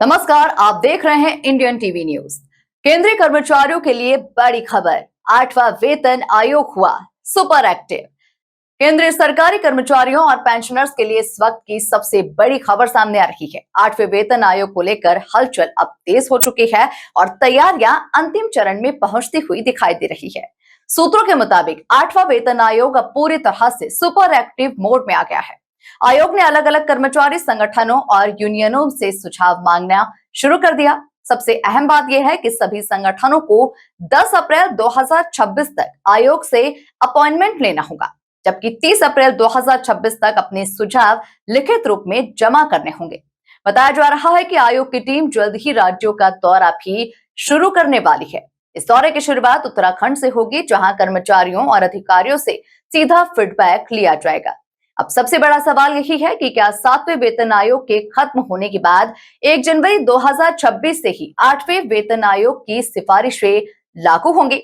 नमस्कार, आप देख रहे हैं इंडियन टीवी न्यूज। केंद्रीय कर्मचारियों के लिए बड़ी खबर, 8वां वेतन आयोग हुआ सुपर एक्टिव। केंद्रीय सरकारी कर्मचारियों और पेंशनर्स के लिए इस वक्त की सबसे बड़ी खबर सामने आ रही है। 8वें वेतन आयोग को लेकर हलचल अब तेज हो चुकी है और तैयारियां अंतिम चरण में पहुंचती हुई दिखाई दे रही है। सूत्रों के मुताबिक 8वां वेतन आयोग अब पूरी तरह से सुपर एक्टिव मोड में आ गया है। आयोग ने अलग अलग कर्मचारी संगठनों और यूनियनों से सुझाव मांगना शुरू कर दिया। सबसे अहम बात यह है कि सभी संगठनों को 10 अप्रैल 2026 तक आयोग से अपॉइंटमेंट लेना होगा, जबकि 30 अप्रैल 2026 तक अपने सुझाव लिखित रूप में जमा करने होंगे। बताया जा रहा है कि आयोग की टीम जल्द ही राज्यों का दौरा भी शुरू करने वाली है। इस दौरे की शुरुआत उत्तराखंड से होगी, जहां कर्मचारियों और अधिकारियों से सीधा फीडबैक लिया जाएगा। अब सबसे बड़ा सवाल यही है कि क्या 7वें वेतन आयोग के खत्म होने के बाद 1 जनवरी 2026 से ही 8वें वेतन आयोग की सिफारिशें लागू होंगी?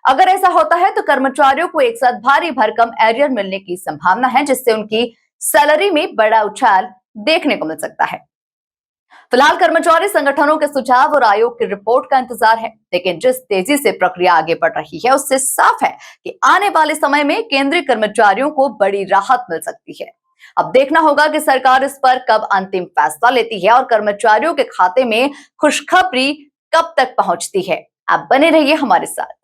अगर ऐसा होता है तो कर्मचारियों को एक साथ भारी भरकम एरियर मिलने की संभावना है, जिससे उनकी सैलरी में बड़ा उछाल देखने को मिल सकता है। फिलहाल कर्मचारी संगठनों के सुझाव और आयोग की रिपोर्ट का इंतजार है, लेकिन जिस तेजी से प्रक्रिया आगे बढ़ रही है उससे साफ है कि आने वाले समय में केंद्रीय कर्मचारियों को बड़ी राहत मिल सकती है। अब देखना होगा कि सरकार इस पर कब अंतिम फैसला लेती है और कर्मचारियों के खाते में खुशखबरी कब तक पहुंचती है। आप बने रहिए हमारे साथ।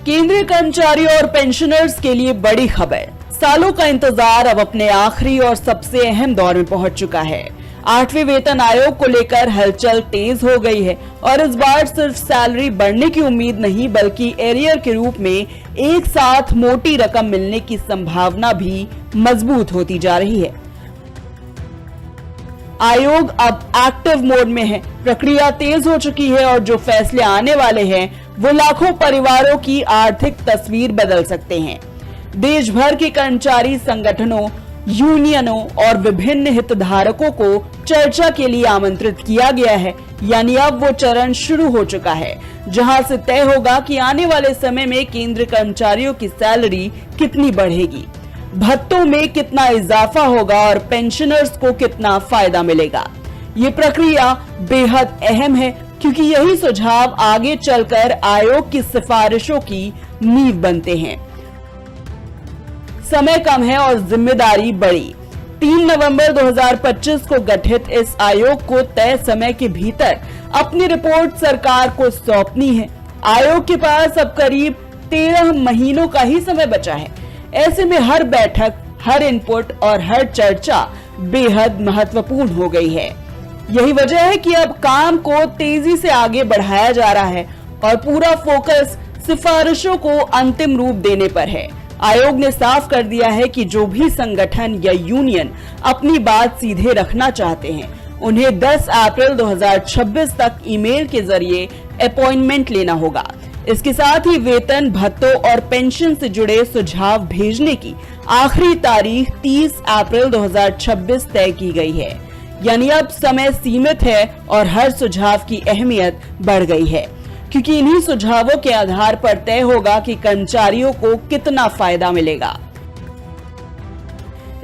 केंद्रीय कर्मचारियों और पेंशनर्स के लिए बड़ी खबर। सालों का इंतजार अब अपने आखिरी और सबसे अहम दौर में पहुंच चुका है। 8वें वेतन आयोग को लेकर हलचल तेज हो गई है और इस बार सिर्फ सैलरी बढ़ने की उम्मीद नहीं, बल्कि एरियर के रूप में एक साथ मोटी रकम मिलने की संभावना भी मजबूत होती जा रही है। आयोग अब एक्टिव मोड में है, प्रक्रिया तेज हो चुकी है और जो फैसले आने वाले हैं वो लाखों परिवारों की आर्थिक तस्वीर बदल सकते हैं। देश भर के कर्मचारी संगठनों, यूनियनों और विभिन्न हितधारकों को चर्चा के लिए आमंत्रित किया गया है। यानी अब वो चरण शुरू हो चुका है, जहां से तय होगा कि आने वाले समय में केंद्र कर्मचारियों की सैलरी कितनी बढ़ेगी, भत्तों में कितना इजाफा होगा और पेंशनर्स को कितना फायदा मिलेगा। ये प्रक्रिया बेहद अहम है, क्योंकि यही सुझाव आगे चलकर आयोग की सिफारिशों की नींव बनते हैं। समय कम है और जिम्मेदारी बड़ी। 3 नवंबर 2025 को गठित इस आयोग को तय समय के भीतर अपनी रिपोर्ट सरकार को सौंपनी है। आयोग के पास अब करीब 13 महीनों का ही समय बचा है। ऐसे में हर बैठक, हर इनपुट और हर चर्चा बेहद महत्वपूर्ण हो गई है। यही वजह है कि अब काम को तेजी से आगे बढ़ाया जा रहा है और पूरा फोकस सिफारिशों को अंतिम रूप देने पर है। आयोग ने साफ कर दिया है कि जो भी संगठन या यूनियन अपनी बात सीधे रखना चाहते हैं, उन्हें 10 अप्रैल 2026 तक ईमेल के जरिए अपॉइंटमेंट लेना होगा। इसके साथ ही वेतन, भत्तों और पेंशन से जुड़े सुझाव भेजने की आखिरी तारीख 30 अप्रैल 2026 तय की गई है। यानी अब समय सीमित है और हर सुझाव की अहमियत बढ़ गई है, क्योंकि इन्हीं सुझावों के आधार पर तय होगा कि कर्मचारियों को कितना फायदा मिलेगा।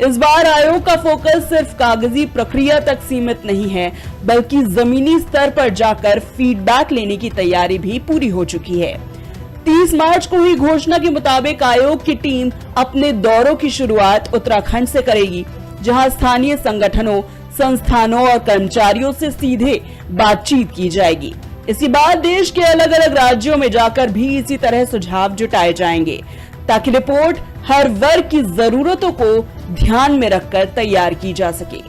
इस बार आयोग का फोकस सिर्फ कागजी प्रक्रिया तक सीमित नहीं है, बल्कि जमीनी स्तर पर जाकर फीडबैक लेने की तैयारी भी पूरी हो चुकी है। 30 मार्च को ही घोषणा के मुताबिक आयोग की टीम अपने दौरों की शुरुआत उत्तराखंड से करेगी, जहां स्थानीय संगठनों, संस्थानों और कर्मचारियों से सीधे बातचीत की जाएगी। इसके बाद देश के अलग अलग राज्यों में जाकर भी इसी तरह सुझाव जुटाए जाएंगे, ताकि रिपोर्ट हर वर्ग की जरूरतों को ध्यान में रखकर तैयार की जा सके।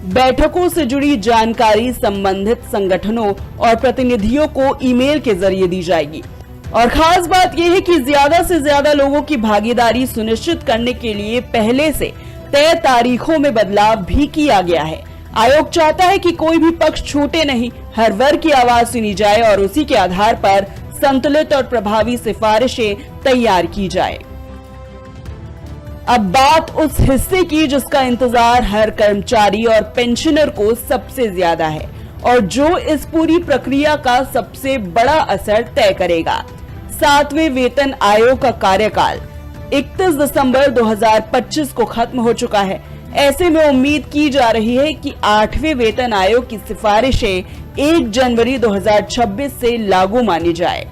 बैठकों से जुड़ी जानकारी संबंधित संगठनों और प्रतिनिधियों को ईमेल के जरिए दी जाएगी। और खास बात यह है कि ज्यादा से ज्यादा लोगों की भागीदारी सुनिश्चित करने के लिए पहले से तय तारीखों में बदलाव भी किया गया है। आयोग चाहता है कि कोई भी पक्ष छूटे नहीं, हर वर्ग की आवाज सुनी जाए और उसी के आधार पर संतुलित और प्रभावी सिफारिशें तैयार की जाए। अब बात उस हिस्से की जिसका इंतजार हर कर्मचारी और पेंशनर को सबसे ज्यादा है और जो इस पूरी प्रक्रिया का सबसे बड़ा असर तय करेगा। 7वें वेतन आयोग का कार्यकाल 31 दिसंबर 2025 को खत्म हो चुका है। ऐसे में उम्मीद की जा रही है कि 8वें वेतन आयोग की सिफारिशें 1 जनवरी 2026 से लागू मानी जाए।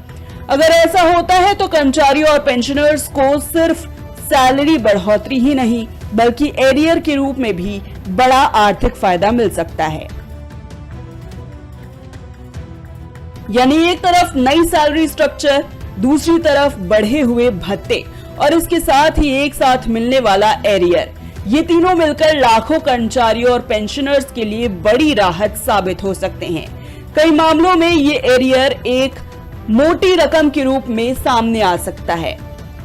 अगर ऐसा होता है तो कर्मचारियों और पेंशनर्स को सिर्फ सैलरी बढ़ोतरी ही नहीं बल्कि एरियर के रूप में भी बड़ा आर्थिक फायदा मिल सकता है। यानी एक तरफ नई सैलरी स्ट्रक्चर, दूसरी तरफ बढ़े हुए भत्ते और इसके साथ ही एक साथ मिलने वाला एरियर, ये तीनों मिलकर लाखों कर्मचारियों और पेंशनर्स के लिए बड़ी राहत साबित हो सकते हैं। कई मामलों में ये एरियर एक मोटी रकम के रूप में सामने आ सकता है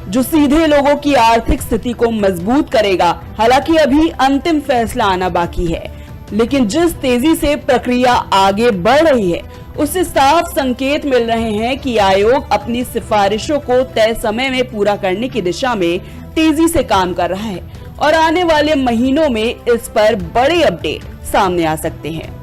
जो सीधे लोगों की आर्थिक स्थिति को मजबूत करेगा। हालांकि अभी अंतिम फैसला आना बाकी है, लेकिन जिस तेजी से प्रक्रिया आगे बढ़ रही है उससे साफ संकेत मिल रहे हैं कि आयोग अपनी सिफारिशों को तय समय में पूरा करने की दिशा में तेजी से काम कर रहा है और आने वाले महीनों में इस पर बड़े अपडेट सामने आ सकते हैं।